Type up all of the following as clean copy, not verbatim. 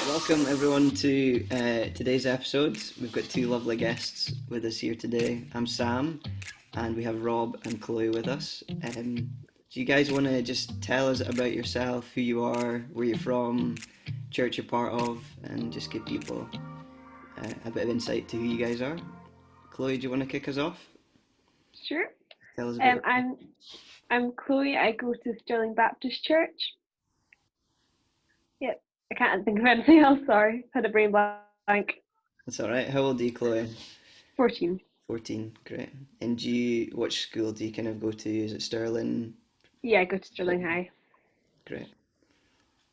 Welcome everyone to today's episode. We've got two lovely guests with us here today. I'm Sam, and we have Rob and Chloe with us. Do you guys want to just tell us about yourself, who you are, where you're from, church you're part of, and just give people a bit of insight to who you guys are? Chloe, do you want to kick us off? Sure. Tell us about I'm Chloe. I go to Stirling Baptist Church. Yep. I can't think of anything else. Sorry, had a brain blank. That's all right. How old are you, Chloe? 14. 14, great. And which school do you kind of go to? Is it Stirling? Yeah, I go to Stirling High. Great.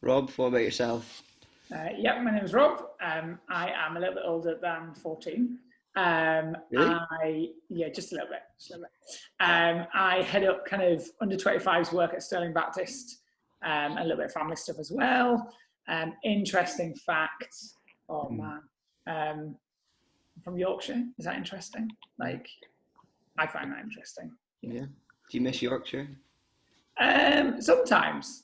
Rob, what about yourself? My name is Rob. I am a little bit older than 14. Really? Just a little bit. I head up kind of under 25's work at Stirling Baptist, and a little bit of family stuff as well. Interesting fact. Oh man. From Yorkshire. Is that interesting? Like, I find that interesting. Yeah. Do you miss Yorkshire? Sometimes.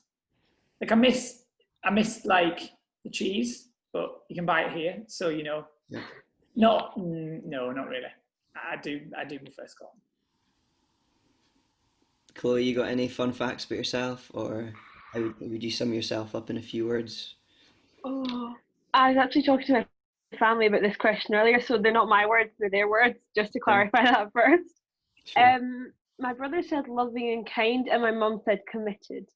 Like I miss like the cheese, but you can buy it here. So Yeah. No, not really. I do prefer Scotland. Chloe, you got any fun facts about yourself, or how would you sum yourself up in a few words? Oh, I was actually talking to my family about this question earlier, so they're not my words, they're their words, just to clarify that first. Sure. My brother said loving and kind, and my mum said committed.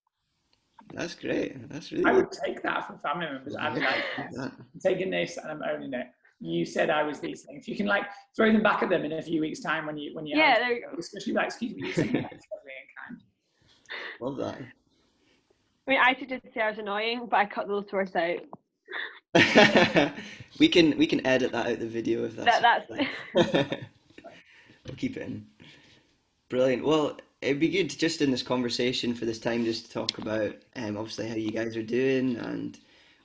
That's great. That's really I good. would take that from family members. I'd be Yeah, like, like yes, that. I'm taking this and I'm owning it. You said I was these things. You can like throw them back at them in a few weeks' time when you Yeah, have there you go. especially like, excuse me, you said that it's lovely and kind. Love that. I mean, I actually did say I was annoying, but I cut those words out. We can edit that out the video if that's That's we'll keep it in. Brilliant. Well, it'd be good just in this conversation for this time just to talk about obviously how you guys are doing and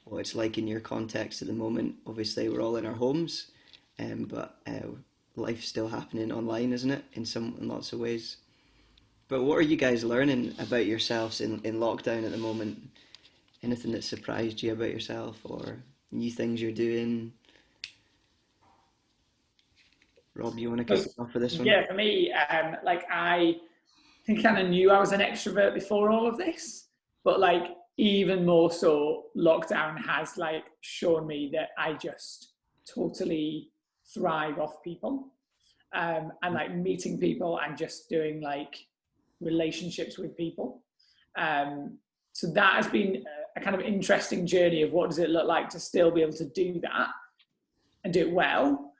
what it's like in your context at the moment. Obviously, we're all in our homes, but life's still happening online, isn't it? In lots of ways. But what are you guys learning about yourselves in lockdown at the moment? Anything that surprised you about yourself or new things you're doing? Rob, you want to kick us off for this one? Yeah, for me, I think I kind of knew I was an extrovert before all of this, but like even more so, lockdown has like shown me that I just totally thrive off people, and like meeting people and just doing like relationships with people. So that has been a kind of interesting journey of what does it look like to still be able to do that and do it well.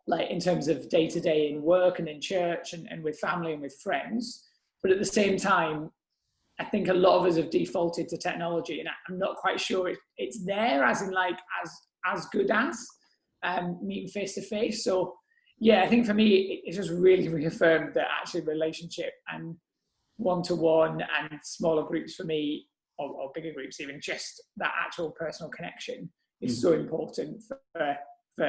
Like in terms of day to day in work and in church and with family and with friends. But at the same time, I think a lot of us have defaulted to technology and I'm not quite sure it's there as in like as good as meeting face to face. So yeah, I think for me, it's just really reaffirmed that actually relationship and one-to-one and smaller groups for me, or bigger groups even, just that actual personal connection is so important for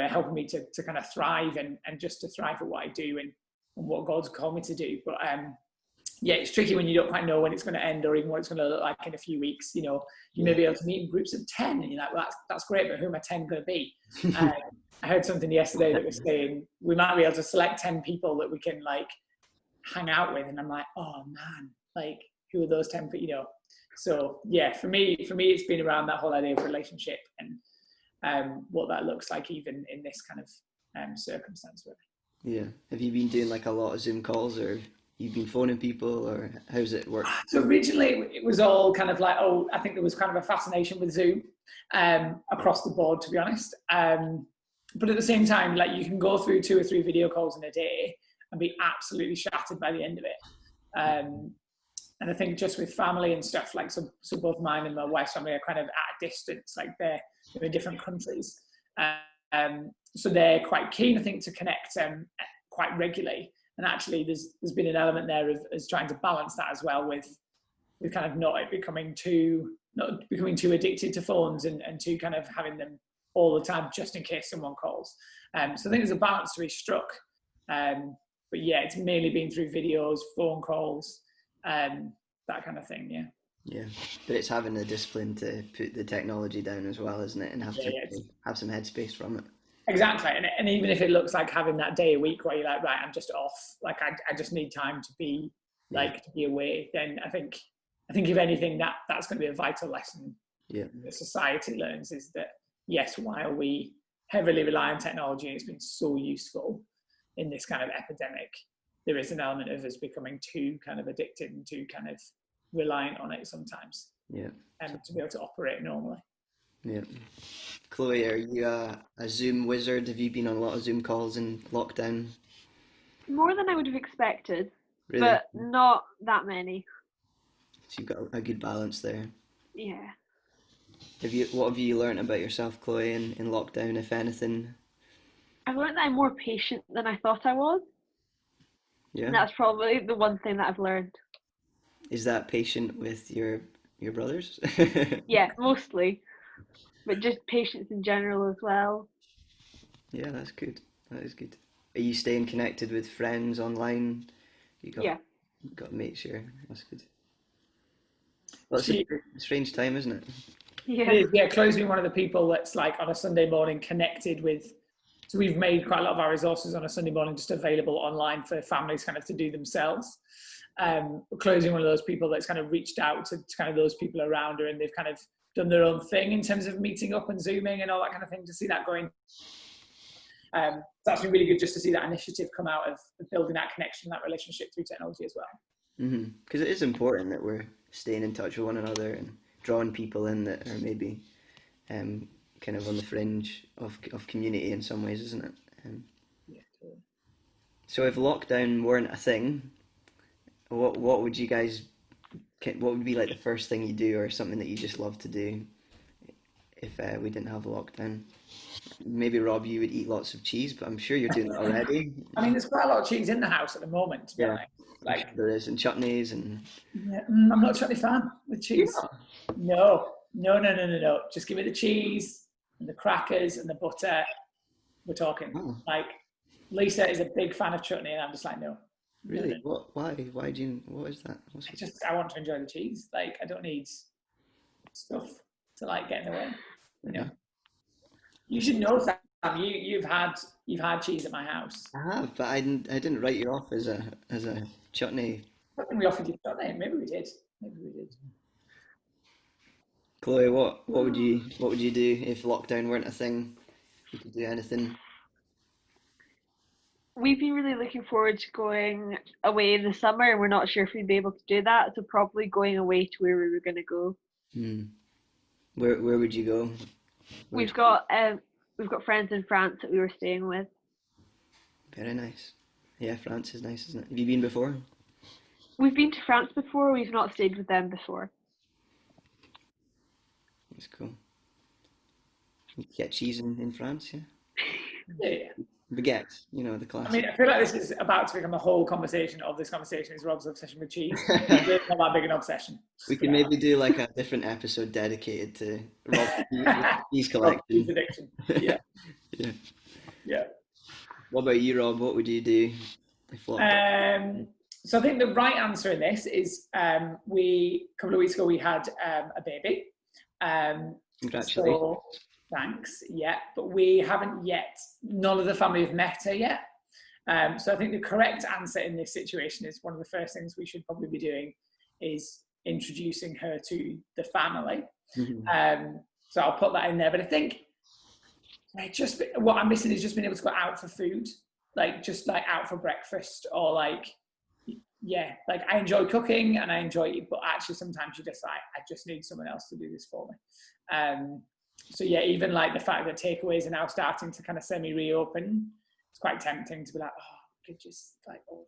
helping me to kind of thrive and just to thrive at what I do and what God's called me to do. But yeah, it's tricky when you don't quite know when it's going to end or even what it's going to look like in a few weeks. You know, you may be able to meet in groups of 10 and you're like, well, that's great, but who am I 10 going to be? I heard something yesterday that was saying we might be able to select 10 people that we can like hang out with. And I'm like, oh man, like who are those 10 people, you know? So yeah, for me, it's been around that whole idea of relationship and what that looks like even in this kind of circumstance really. Yeah. Have you been doing like a lot of Zoom calls or you've been phoning people or how's it work? So originally it was all kind of like, I think there was kind of a fascination with Zoom across the board, to be honest. But at the same time, like you can go through 2 or 3 video calls in a day and be absolutely shattered by the end of it. And I think just with family and stuff, like so both mine and my wife's family are kind of at a distance, like they're in different countries. So they're quite keen, I think, to connect quite regularly. And actually there's been an element there of trying to balance that as well with kind of not becoming too addicted to phones and to kind of having them all the time just in case someone calls. So I think there's a balance to be struck. But yeah, it's mainly been through videos, phone calls, that kind of thing. Yeah. Yeah, but it's having the discipline to put the technology down as well, isn't it? And have Yeah, to yeah, have some headspace from it. exactly. And even if it looks like having that day a week where you're like, right, I'm just off, like I just need time to be Yeah, to be away, then I think if anything, that's going to be a vital lesson yeah, that society learns, is that yes, while we heavily rely on technology and it's been so useful in this kind of epidemic, there is an element of us becoming too kind of addicted and too kind of reliant on it sometimes, yeah, to be able to operate normally. yeah. Chloe, are you a Zoom wizard? Have you been on a lot of Zoom calls in lockdown? More than I would have expected, Really? but not that many. So you've got a good balance there. Yeah. What have you learnt about yourself, Chloe, in lockdown, if anything? I've learned that I'm more patient than I thought I was. Yeah. And that's probably the one thing that I've learned. Is that patient with your brothers? Yeah, mostly. But just patience in general as well. Yeah, that's good. That is good. Are you staying connected with friends online? You Yeah. got mates here. That's good. Well, it's She, a strange time, isn't it? Yeah. it is, yeah. Chloe's been one of the people that's like on a Sunday morning connected with. So we've made quite a lot of our resources on a Sunday morning just available online for families kind of to do themselves. Chloe's been one of those people that's kind of reached out to kind of those people around her, and they've kind of done their own thing in terms of meeting up and Zooming and all that kind of thing, to see that going. So that's been really good just to see that initiative come out of building that connection, that relationship through technology as well. Because it is important that we're staying in touch with one another and drawing people in that are maybe kind of on the fringe of community in some ways, isn't it? Yeah, totally. So if lockdown weren't a thing, what would you guys, what would be like the first thing you do, or something that you just love to do if we didn't have a lockdown? Maybe Rob, you would eat lots of cheese, but I'm sure you're doing that already. I mean, there's quite a lot of cheese in the house at the moment, to be honest. I'm sure there is, and chutneys and. Yeah, I'm not a chutney fan with cheese. No. Just give me the cheese and the crackers and the butter. We're talking. Oh, Like, Lisa is a big fan of chutney, and I'm just like, no. really? No. What? Why? Why do you? What is that? I want to enjoy the cheese. Like, I don't need stuff to like get in the way. You know. You should know that. You've had cheese at my house. I have, but I didn't write you off as a chutney. I think we offered you chutney. Maybe we did. Chloe, what would you do if lockdown weren't a thing? You could do anything. We've been really looking forward to going away in the summer, and we're not sure if we'd be able to do that. So probably going away to where we were going to go. Where would you go? We've got friends in France that we were staying with. Very nice. Yeah, France is nice, isn't it? Have you been before? We've been to France before. We've not stayed with them before. That's cool. You get cheese in France, yeah? Yeah. Baguette, the classic. I mean, I feel like this is about to become a whole conversation of this conversation is Rob's obsession with cheese. It's not that big an obsession. We can maybe do like a different episode dedicated to Rob's cheese collection. Cheese addiction. Yeah. Yeah. What about you, Rob? What would you do if lockdown? So I think the right answer in this is a couple of weeks ago we had a baby. Congratulations. So, thanks. Yeah, but we haven't yet. None of the family have met her yet. So I think the correct answer in this situation is one of the first things we should probably be doing is introducing her to the family. So I'll put that in there. But I think what I'm missing is just being able to go out for food, like just like out for breakfast, or like I enjoy cooking and I enjoy it, but actually sometimes you just like, I just need someone else to do this for me. So yeah, even like the fact that takeaways are now starting to kind of semi-reopen, it's quite tempting to be like, oh, we could just like order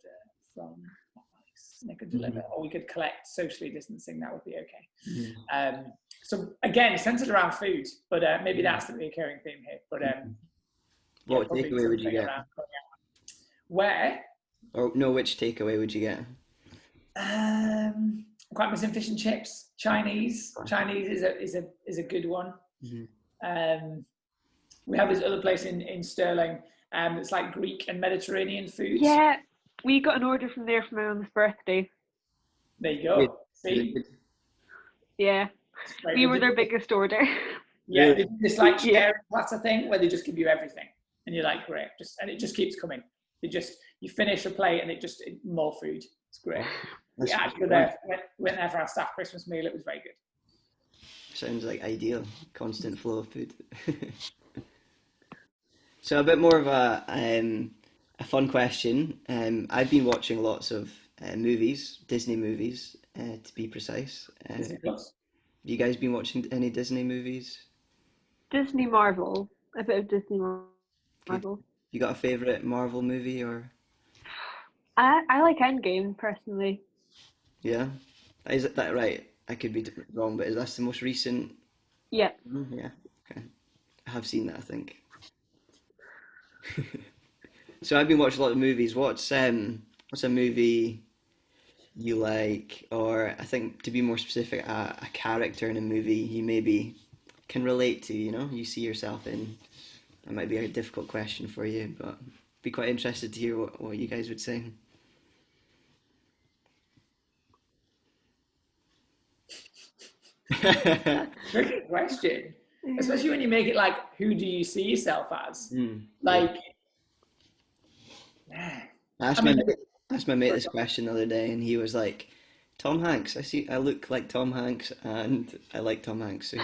from Netflix and they could deliver, or we could collect socially distancing, that would be okay. So again, centered around food, but maybe that's the recurring theme here. But what takeaway would you get? Where? Or no, which takeaway would you get? I'm quite missing fish and chips. Chinese is a good one. We have this other place in Stirling, it's like Greek and Mediterranean foods. Yeah, we got an order from there for my mum's birthday. There you go. See? Yeah, Like, we they were do their biggest order. Yeah, Really? they do this like Yeah. sharing platter thing where they just give you everything, and you're like, great, and it just keeps coming. You finish a plate and more food. It's great. We That's actually went there for our staff Christmas meal. It was very good. sounds like ideal. Constant flow of food. So a bit more of a fun question. I've been watching lots of movies, Disney movies, to be precise. Disney Plus. You guys been watching any Disney movies? Disney Marvel, a bit of Disney Okay. Marvel. You got a favorite Marvel movie or? I like Endgame personally. Yeah, is that right? I could be wrong, but is that the most recent? Yeah. Yeah, okay. I have seen that, I think. So I've been watching a lot of movies. What's a movie you like, or I think to be more specific, a character in a movie you maybe can relate to, you see yourself in. That might be a difficult question for you, but be quite interested to hear what you guys would say. Tricky question, especially when you make it like, who do you see yourself as? Like, yeah. I asked I mean, my mate this question the other day, and he was like, "Tom Hanks. I look like Tom Hanks, and I like Tom Hanks." So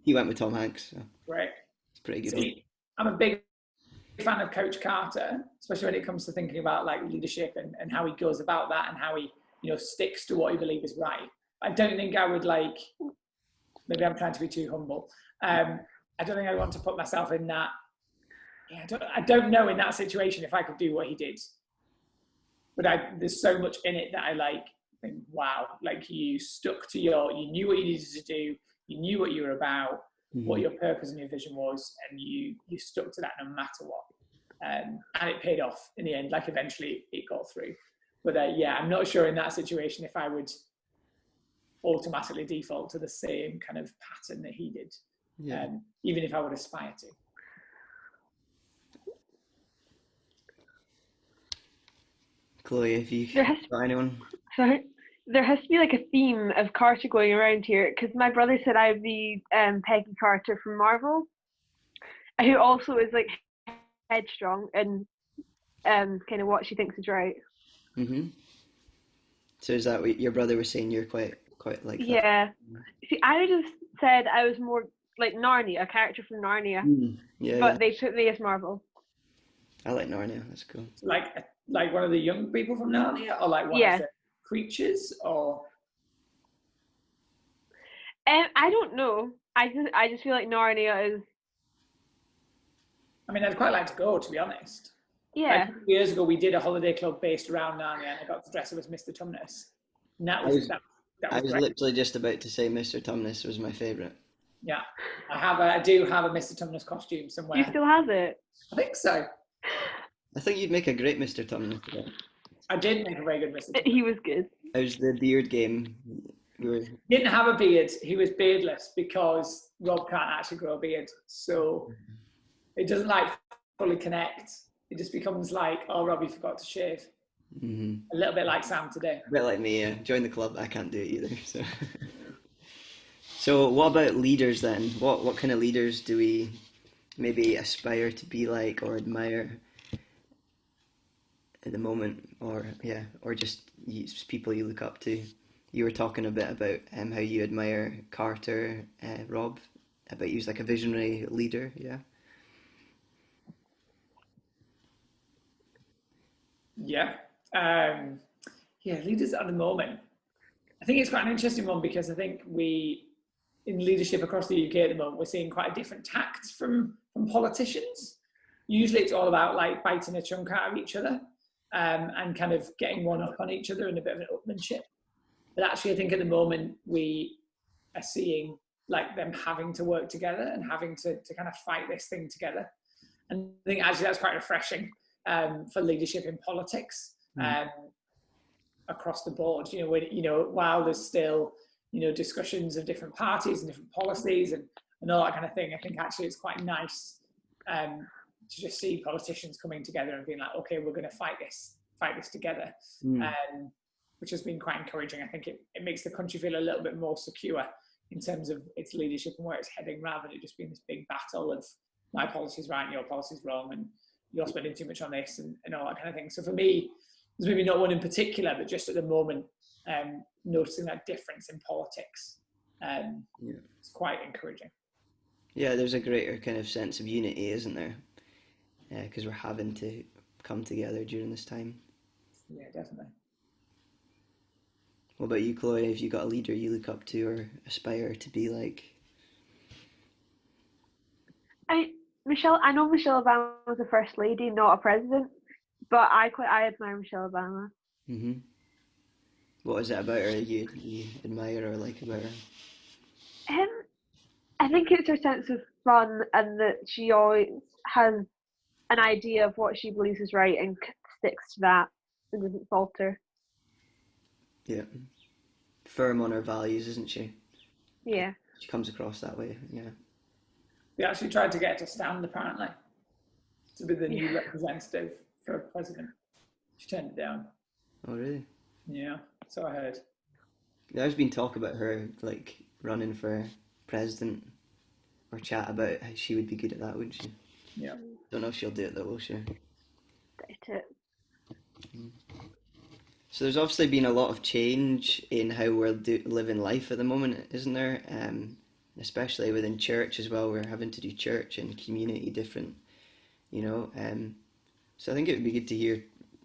he went with Tom Hanks. So right. it's a pretty good one. See, I'm a big fan of Coach Carter, especially when it comes to thinking about like leadership and how he goes about that and how he, sticks to what he believes is right. I don't think I would like, maybe I'm trying to be too humble. I don't think I want to put myself in that. Yeah, I don't know in that situation if I could do what he did. But there's so much in it that I think, wow, like you stuck to you knew what you needed to do, you knew what you were about, what your purpose and your vision was, and you stuck to that no matter what. And it paid off in the end, like eventually it got through. But I'm not sure in that situation if I would automatically default to the same kind of pattern that he did, even if I would aspire to. Chloe, have you got anyone? Sorry. There has to be like a theme of Carter going around here, because my brother said I'd be Peggy Carter from Marvel, who also is like headstrong and kind of what she thinks is right. So is that what your brother was saying? You're quite like that? Yeah. See, I would have said I was more like Narnia, a character from Narnia, but they put me as Marvel. I like Narnia. That's cool. Like one of the young people from Narnia, or like one of the creatures, or I don't know. I just feel like Narnia is. I mean, I'd quite like to go, to be honest. Yeah. Like, a few years ago, we did a holiday club based around Narnia, and I got to dress up as Mr. Tumnus. And that was I was literally just about to say Mr. Tumnus was my favourite. Yeah, I do have a Mr. Tumnus costume somewhere. You still have it? I think so. I think you'd make a great Mr. Tumnus. I did make a very good Mr. Tumnus. He was good. How's the beard game? He didn't have a beard. He was beardless because Rob can't actually grow a beard. So it doesn't fully connect. It just becomes like, oh, Rob, you forgot to shave. A little bit like Sam today. A bit like me, yeah. Join the club. I can't do it either. So what about leaders then? What kind of leaders do we maybe aspire to be like or admire at the moment, or just people you look up to? You were talking a bit about how you admire Carter, Rob, about you as like a visionary leader, yeah. Leaders at the moment. I think it's quite an interesting one because I think in leadership across the UK at the moment, we're seeing quite a different tact from politicians. Usually it's all about like biting a chunk out of each other and kind of getting one up on each other and a bit of an upmanship. But actually I think at the moment we are seeing like them having to work together and having to kind of fight this thing together. And I think actually that's quite refreshing for leadership in politics across the board. While there's still discussions of different parties and different policies and all that kind of thing, I think actually it's quite nice to just see politicians coming together and being like, okay, we're going to fight this together, which has been quite encouraging. I think it makes the country feel a little bit more secure in terms of its leadership and where it's heading, rather than it just being this big battle of my policy's right and your policy's wrong and you're spending too much on this and all that kind of thing. So for me, there's maybe not one in particular, but just at the moment, noticing that difference in politics, it's quite encouraging. Yeah, there's a greater kind of sense of unity, isn't there? Because we're having to come together during this time. Yeah, definitely. What about you, Chloe? Have you got a leader you look up to or aspire to be like? I know Michelle Obama was a first lady, not a president, but I admire Michelle Obama. Mm-hmm. What is it about her you admire or like about her? I think it's her sense of fun, and that she always has an idea of what she believes is right and sticks to that and doesn't falter. Yeah. Firm on her values, isn't she? Yeah. She comes across that way, yeah. They actually tried to get her to stand, apparently, to be the new representative for president. She turned it down. Oh, really? Yeah, so I heard. There's been talk about her, like, running for president, or chat about how she would be good at that, wouldn't she? Yeah. Don't know if she'll do it, though, will she? Doubt it. So there's obviously been a lot of change in how we're living life at the moment, isn't there? Especially within church as well. We're having to do church and community different, you know. So I think it would be good to hear,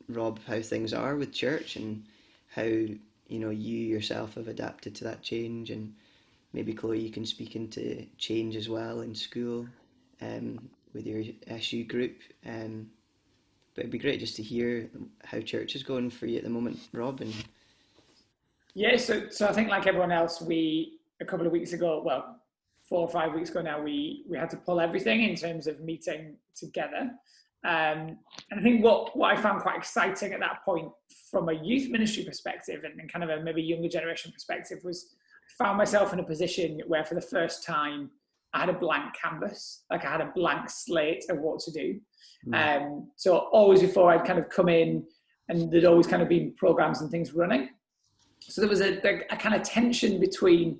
Rob, how things are with church and how, you know, you yourself have adapted to that change, and maybe Chloe, you can speak into change as well in school, with your SU group. But it'd be great just to hear how church is going for you at the moment, Rob. And yeah, so I think like everyone else, a couple of weeks ago, well, 4 or 5 weeks ago now, we had to pull everything in terms of meeting together. And I think what I found quite exciting at that point from a youth ministry perspective and kind of a maybe younger generation perspective was I found myself in a position where for the first time I had a blank canvas, like I had a blank slate of what to do. So always before I'd kind of come in and there'd always kind of been programs and things running. So there was a kind of tension between,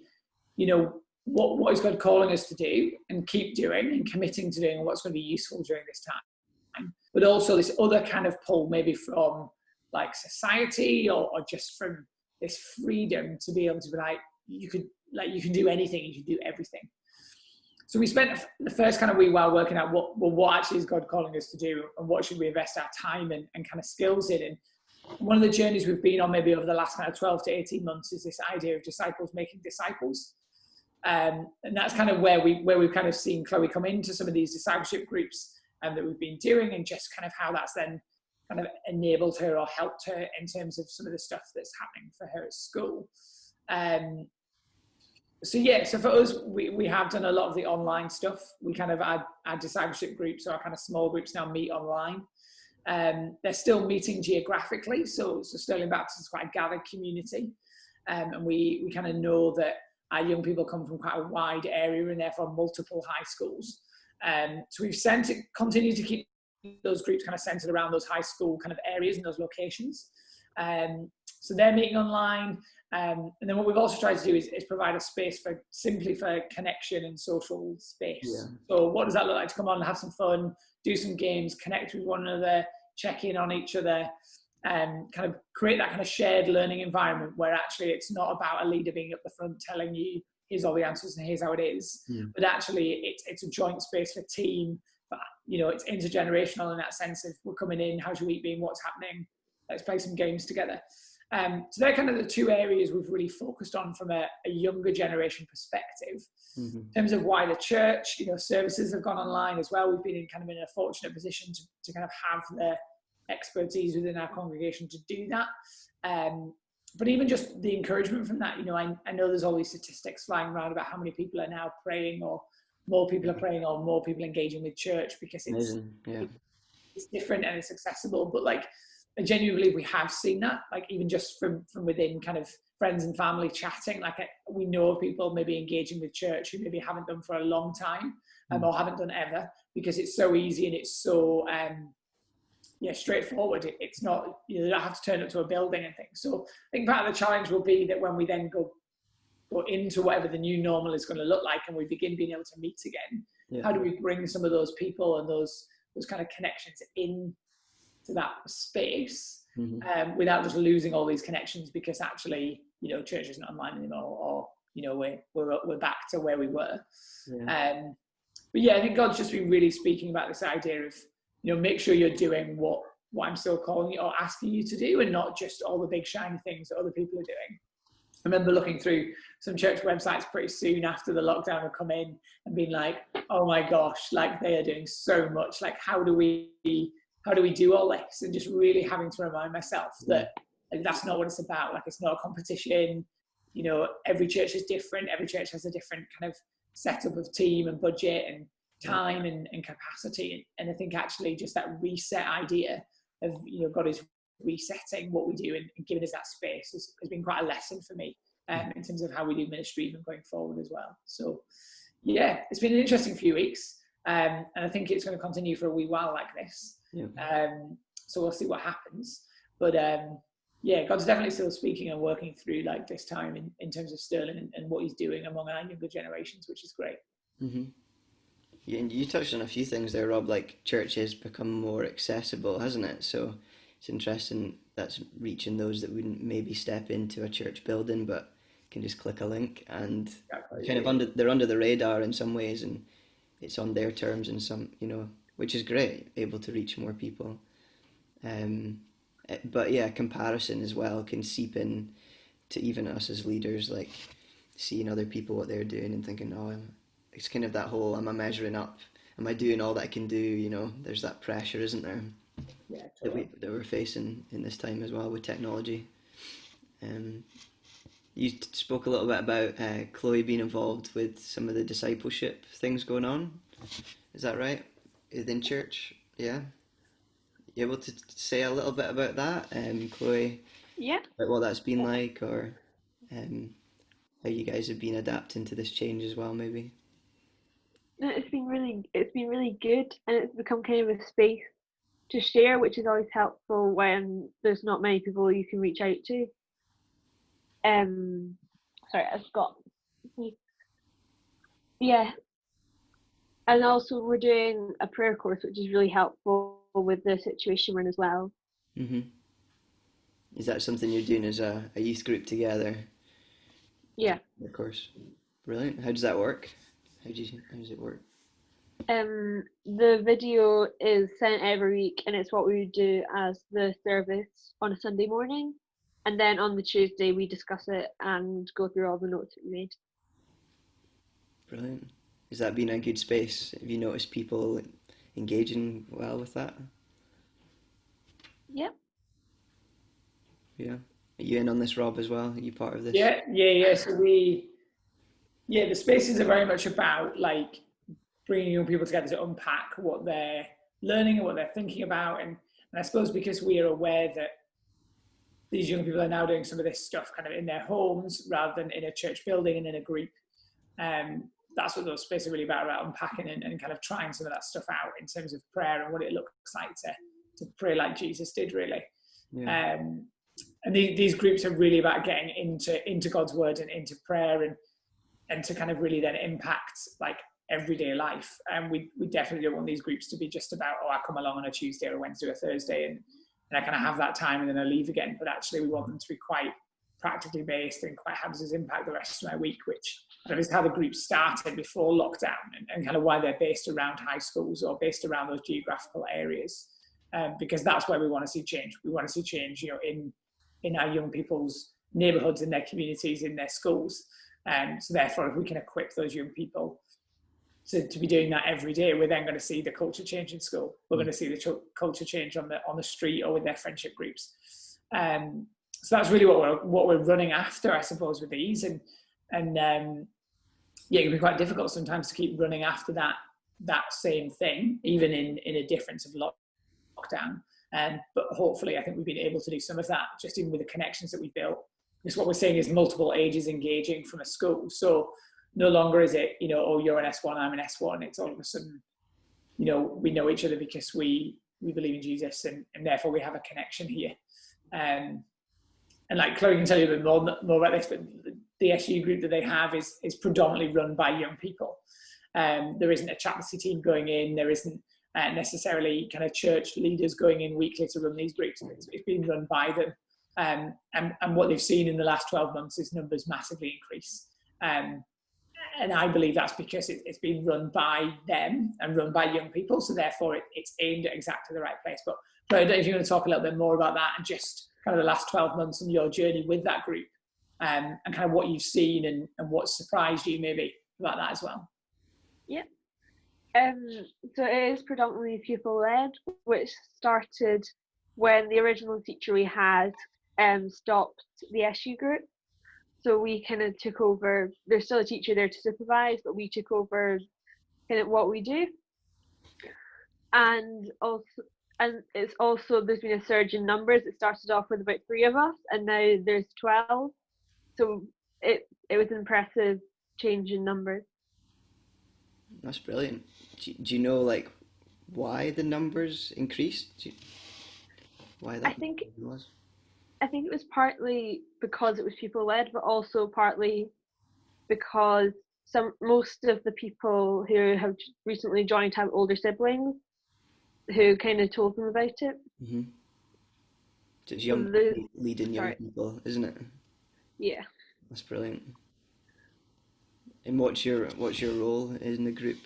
you know, what is God calling us to do and keep doing and committing to doing and what's going to be useful during this time. But also this other kind of pull maybe from like society or just from this freedom to be able to be like, you can do anything, you can do everything. So we spent the first kind of wee while working out what actually is God calling us to do and what should we invest our time and kind of skills in. And one of the journeys we've been on maybe over the last kind of 12 to 18 months is this idea of disciples making disciples. And that's kind of where we've kind of seen Chloe come into some of these discipleship groups that we've been doing, and just kind of how that's then kind of enabled her or helped her in terms of some of the stuff that's happening for her at school. So for us, we have done a lot of the online stuff. We kind of our discipleship groups, or our kind of small groups now meet online. They're still meeting geographically, so Stirling Baptist is quite a gathered community, and we kind of know that our young people come from quite a wide area and therefore multiple high schools. So we've continued to keep those groups kind of centered around those high school kind of areas and those locations. So they're meeting online. And then what we've also tried to do is provide a space for connection and social space. Yeah. So what does that look like to come on and have some fun, do some games, connect with one another, check in on each other, and kind of create that kind of shared learning environment where actually it's not about a leader being up the front telling you, here's all the answers and here's how it is. Yeah. But actually it's a joint space for team, but you know, it's intergenerational in that sense of we're coming in, how's your week been, what's happening, let's play some games together. So they're kind of the two areas we've really focused on from a younger generation perspective. Mm-hmm. In terms of wider church, you know, services have gone online as well. We've been in a fortunate position to kind of have the expertise within our congregation to do that. But even just the encouragement from that, you know, I know there's all these statistics flying around about how many people are now praying, or more people are praying, or more people engaging with church because it's different and it's accessible. But like, I genuinely believe we have seen that, like even just from within kind of friends and family chatting, like we know of people maybe engaging with church who maybe haven't done for a long time or haven't done ever, because it's so easy and it's so straightforward. It's not, you don't have to turn up to a building and things. So I think part of the challenge will be that when we then go go into whatever the new normal is going to look like, and we begin being able to meet again, how do we bring some of those people and those kind of connections in to that space, without just losing all these connections because actually, church isn't online anymore, or we're back to where we were. But yeah, I think God's just been really speaking about this idea of, make sure you're doing what I'm still calling you or asking you to do, and not just all the big shiny things that other people are doing. I remember looking through some church websites pretty soon after the lockdown had come in and being like, oh my gosh, like they are doing so much. Like, how do we do all this? And just really having to remind myself that that's not what it's about. Like, it's not a competition. Every church is different. Every church has a different kind of setup of team and budget and time and capacity. And I think actually just that reset idea of, God is resetting what we do and giving us that space has been quite a lesson for me in terms of how we do ministry even going forward as well. So yeah, it's been an interesting few weeks, and I think it's going to continue for a wee while like this. So we'll see what happens, but yeah, God's definitely still speaking and working through like this time in terms of Stirling and what he's doing among our younger generations, which is great. Yeah, and you touched on a few things there, Rob, like church has become more accessible, hasn't it? So it's interesting that's reaching those that wouldn't maybe step into a church building but can just click a link and they're under the radar in some ways, and it's on their terms in some, which is great, able to reach more people. But yeah, comparison as well can seep in to even us as leaders, like seeing other people, what they're doing and thinking, it's kind of that whole, am I measuring up? Am I doing all that I can do? There's that pressure, isn't there? Yeah, totally. that we're facing in this time as well with technology. You spoke a little bit about Chloe being involved with some of the discipleship things going on. Is that right? Within church? Yeah. You able to say a little bit about that, Chloe? Yeah. About what that's been like, or how you guys have been adapting to this change as well, maybe? No, it's been really good, and it's become kind of a space to share, which is always helpful when there's not many people you can reach out to. Sorry, I've got. Yeah, and also we're doing a prayer course, which is really helpful with the situation we're in as well. Is that something you're doing as a youth group together? Yeah. Of course. Brilliant. How does that work? How does it work? The video is sent every week, and it's what we would do as the service on a Sunday morning, and then on the Tuesday we discuss it and go through all the notes that we made. Brilliant. Has that been a good space? Have you noticed people engaging well with that? Yeah. Yeah. Are you in on this, Rob, as well? Are you part of this? Yeah. So the spaces are very much about like bringing young people together to unpack what they're learning and what they're thinking about. And I suppose because we are aware that these young people are now doing some of this stuff kind of in their homes rather than in a church building and in a group. That's what those spaces are really about unpacking and kind of trying some of that stuff out in terms of prayer and what it looks like to pray like Jesus did, really. Yeah. And these groups are really about getting into God's word and into prayer and to kind of really then impact like everyday life. And we definitely don't want these groups to be just about, I come along on a Tuesday or a Wednesday or a Thursday and I kind of have that time and then I leave again. But actually we want them to be quite practically based and quite how does this impact the rest of my week, which is how the group started before lockdown and kind of why they're based around high schools or based around those geographical areas. Because that's where we want to see change. We want to see change, in our young people's neighbourhoods, in their communities, in their schools. So therefore, if we can equip those young people to be doing that every day, we're then going to see the culture change in school. We're going to see the culture change on the street or with their friendship groups. So that's really what we're running after, I suppose, with these. And it can be quite difficult sometimes to keep running after that same thing, even in a difference of lockdown. But hopefully, I think we've been able to do some of that just even with the connections that we've built. Because what we're seeing is multiple ages engaging from a school. So no longer is it, you're an S1, I'm an S1. It's all of a sudden, we know each other because we believe in Jesus and therefore we have a connection here. And like Chloe can tell you a bit more about this, but the SU group that they have is predominantly run by young people. There isn't a chaplaincy team going in. There isn't necessarily kind of church leaders going in weekly to run these groups. It's being run by them. And what they've seen in the last 12 months is numbers massively increase. And I believe that's because it's been run by them and run by young people. So therefore it's aimed at exactly the right place. But I don't know if you want to talk a little bit more about that and just kind of the last 12 months and your journey with that group, and kind of what you've seen and what surprised you maybe about that as well. Yeah. So it is predominantly pupil-led, which started when the original teacher we had stopped the SU group. So we kind of took over. There's still a teacher there to supervise, but we took over kind of what we do. And it's also there's been a surge in numbers. It started off with about 3 of us, and now there's 12. So it was an impressive change in numbers. That's brilliant. Do you know like why the numbers increased? Why that was? I think it was partly because it was people-led, but also partly because most of the people who have recently joined have older siblings who kind of told them about it. Mm-hmm. So it's leading young people, isn't it? Yeah. That's brilliant. And what's your role in the group,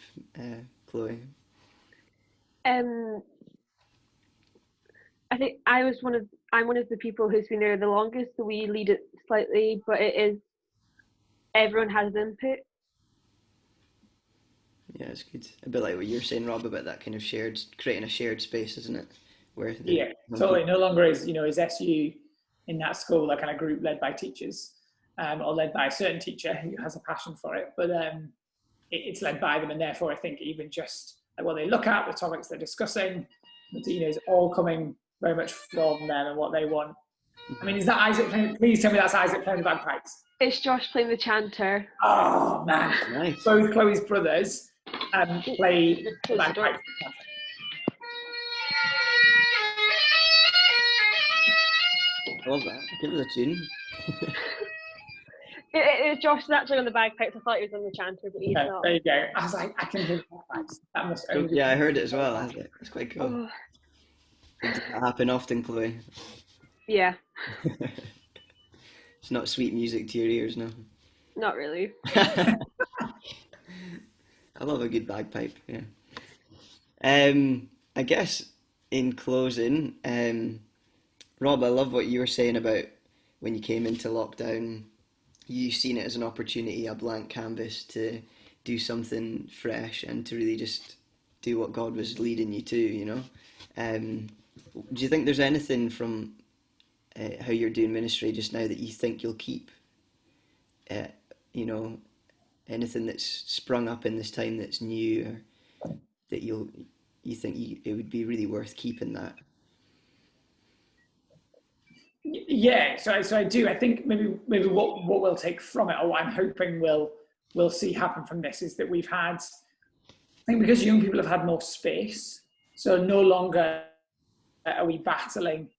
Chloe? I think I'm one of the people who's been there the longest, so we lead it slightly, but everyone has input. Yeah, it's good. A bit like what you're saying, Rob, about that kind of creating a shared space, isn't it? Totally. No longer is SU in that school a kind of group led by teachers, or led by a certain teacher who has a passion for it, but it's led by them, and therefore I think even just like what they look at, the topics they're discussing, it's all coming very much from them and what they want. I mean, is that Isaac playing? Please tell me that's Isaac playing the bagpipes. It's Josh playing the chanter. Oh man, nice. Both Chloe's brothers play the bagpipes. I love that. Give it a tune. Josh is actually on the bagpipes. I thought he was on the chanter, but he's not. There you go. I was like, I can hear bagpipes. That must only I heard it as well. It's quite cool. Oh. Does that happen often, Chloe? Yeah. It's not sweet music to your ears, no? Not really. I love a good bagpipe, yeah. I guess in closing, Rob, I love what you were saying about when you came into lockdown, you seen it as an opportunity, a blank canvas to do something fresh and to really just do what God was leading you to, Do you think there's anything from how you're doing ministry just now that you think you'll keep? Anything that's sprung up in this time that's new, or that you think it would be really worth keeping that? Yeah, so I do. I think maybe what we'll take from it, or what I'm hoping we'll see happen from this, is that we've had, I think because young people have had more space, so no longer are we battling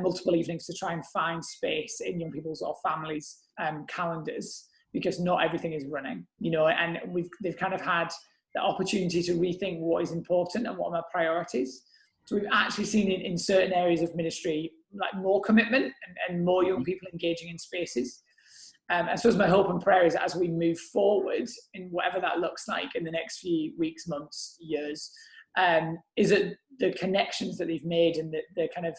multiple evenings to try and find space in young people's or families' calendars, because not everything is running, and they've kind of had the opportunity to rethink what is important and what are my priorities. So we've actually seen in certain areas of ministry like more commitment and more young people engaging in spaces. And so my hope and prayer is that as we move forward in whatever that looks like in the next few weeks, months, years, is that the connections that they've made and the kind of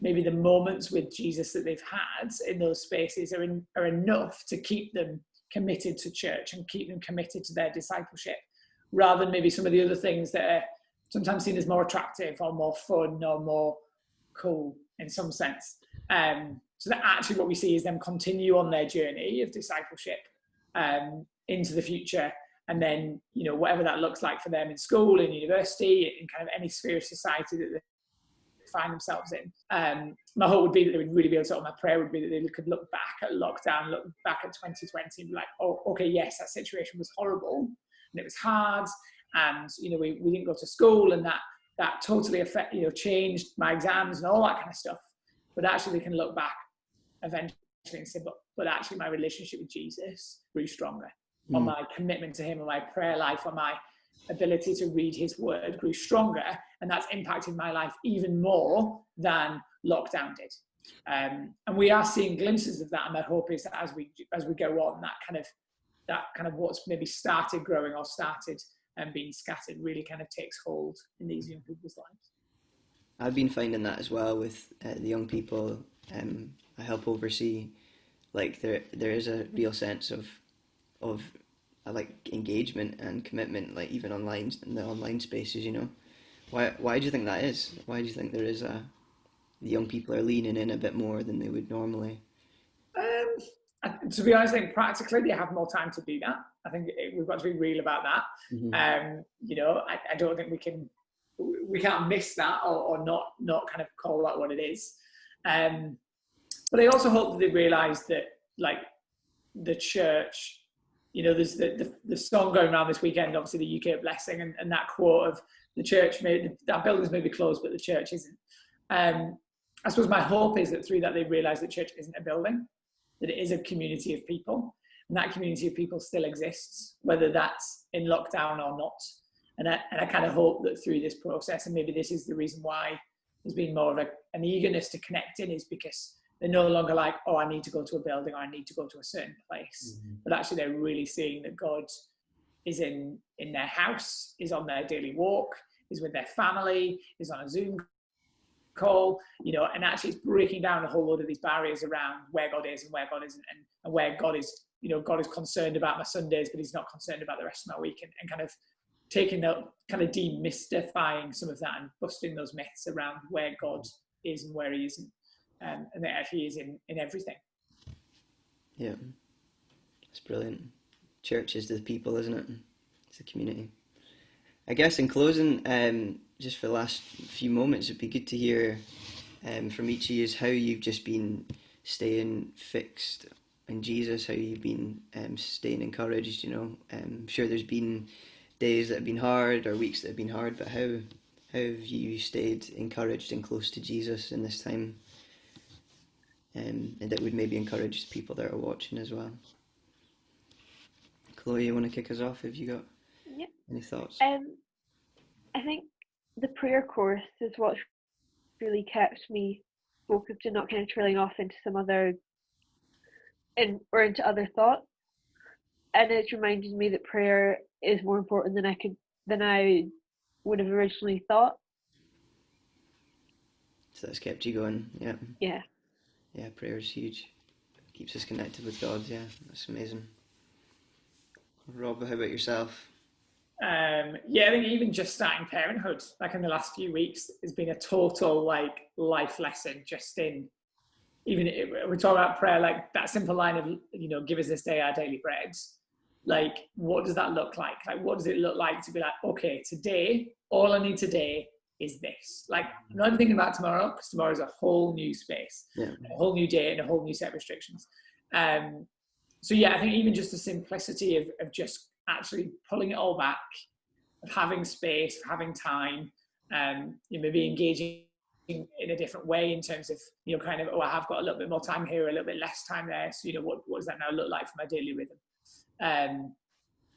maybe the moments with Jesus that they've had in those spaces are enough to keep them committed to church and keep them committed to their discipleship, rather than maybe some of the other things that are sometimes seen as more attractive or more fun or more cool in some sense. So that actually what we see is them continue on their journey of discipleship into the future. And then, whatever that looks like for them in school, in university, in kind of any sphere of society that they find themselves in. My hope would be that they would really be able to, or my prayer would be that they could look back at lockdown, look back at 2020 and be like, oh, okay, yes, that situation was horrible and it was hard. And, we didn't go to school, and that totally changed my exams and all that kind of stuff. But actually they can look back eventually and say, but actually my relationship with Jesus grew stronger, or my commitment to him, or my prayer life, or my ability to read his word grew stronger, and that's impacted my life even more than lockdown did. And we are seeing glimpses of that, and my hope is that as we go on, that kind of what's maybe started growing or started and being scattered really kind of takes hold in these young people's lives. I've been finding that as well with the young people I help oversee. Like there is a real sense of like engagement and commitment, like even online, in the online spaces. You know, why do you think that is? Why do you think there is the young people are leaning in a bit more than they would normally? To be honest, I think practically they have more time to do that. I think we've got to be real about that. Mm-hmm. You know, I don't think we can't miss that or not kind of call that what it is. But I also hope that they realise that, like, the church, you know, there's the song going around this weekend, obviously the UK blessing, and that quote of the church, that buildings may be closed, but the church isn't. I suppose my hope is that through that they realise that church isn't a building, that it is a community of people, and that community of people still exists, whether that's in lockdown or not. And I kind of hope that through this process, and maybe this is the reason why there's been more of an eagerness to connect in, is because they're no longer like, oh, I need to go to a building, or I need to go to a certain place. Mm-hmm. But actually they're really seeing that God is in their house, is on their daily walk, is with their family, is on a Zoom call, you know, and actually it's breaking down a whole load of these barriers around where God is and where God isn't, and where God is, you know, God is concerned about my Sundays, but he's not concerned about the rest of my week, and kind of taking that, kind of demystifying some of that and busting those myths around where God is and where he isn't, and that he is in everything. Yeah, it's brilliant. Church is the people, isn't it? It's the community. I guess in closing, just for the last few moments, it'd be good to hear from each of you how you've just been staying fixed in Jesus, how you've been staying encouraged. You know, I'm sure there's been days that have been hard or weeks that have been hard, but how have you stayed encouraged and close to Jesus in this time? And that would maybe encourage people that are watching as well. Chloe, you want to kick us off? Have you got any thoughts? I think the prayer course is what's really kept me focused and not kind of trailing off into some other into other thoughts. And it's reminded me that prayer is more important than I would have originally thought. So that's kept you going, yeah. Yeah. Yeah, prayer is huge. Keeps us connected with God, yeah. That's amazing. Rob, how about yourself? Yeah, I think even just starting parenthood, like in the last few weeks, has been a total like life lesson. Just in, even we talk about prayer, like that simple line of, you know, give us this day our daily bread. Like, what does that look like? Like, what does it look like to be like, okay, today, all I need today is this. Like, I'm not even thinking about tomorrow, because tomorrow is a whole new space, a whole new day, and a whole new set of restrictions. So yeah, I think even just the simplicity of just actually pulling it all back, of having space, of having time, you know, maybe engaging in a different way in terms of, you know, kind of, oh, I have got a little bit more time here, a little bit less time there. So, you know, what does that now look like for my daily rhythm?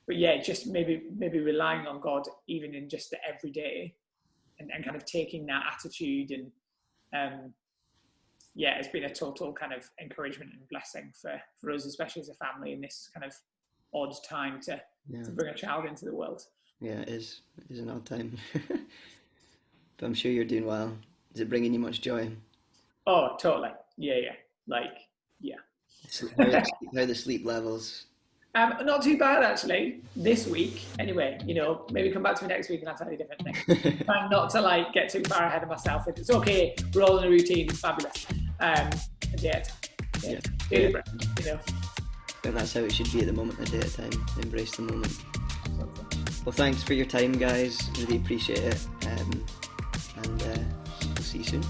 But yeah, just maybe relying on God even in just the everyday, and kind of taking that attitude, and yeah, it's been a total kind of encouragement and blessing for us, especially as a family in this kind of odd time to bring a child into the world. Yeah, it is an odd time. But I'm sure you're doing well. Is it bringing you much joy? Oh, totally. Yeah. Like, yeah. How are the sleep levels? Not too bad, actually, this week. Anyway, you know, maybe come back to me next week and I'll tell you a different thing. Trying not to like get too far ahead of myself. It's okay. We're all in a routine. It's fabulous. You know. I think that's how it should be at the moment, a day at a time. Embrace the moment. Well, thanks for your time, guys. Really appreciate it. And we'll see you soon.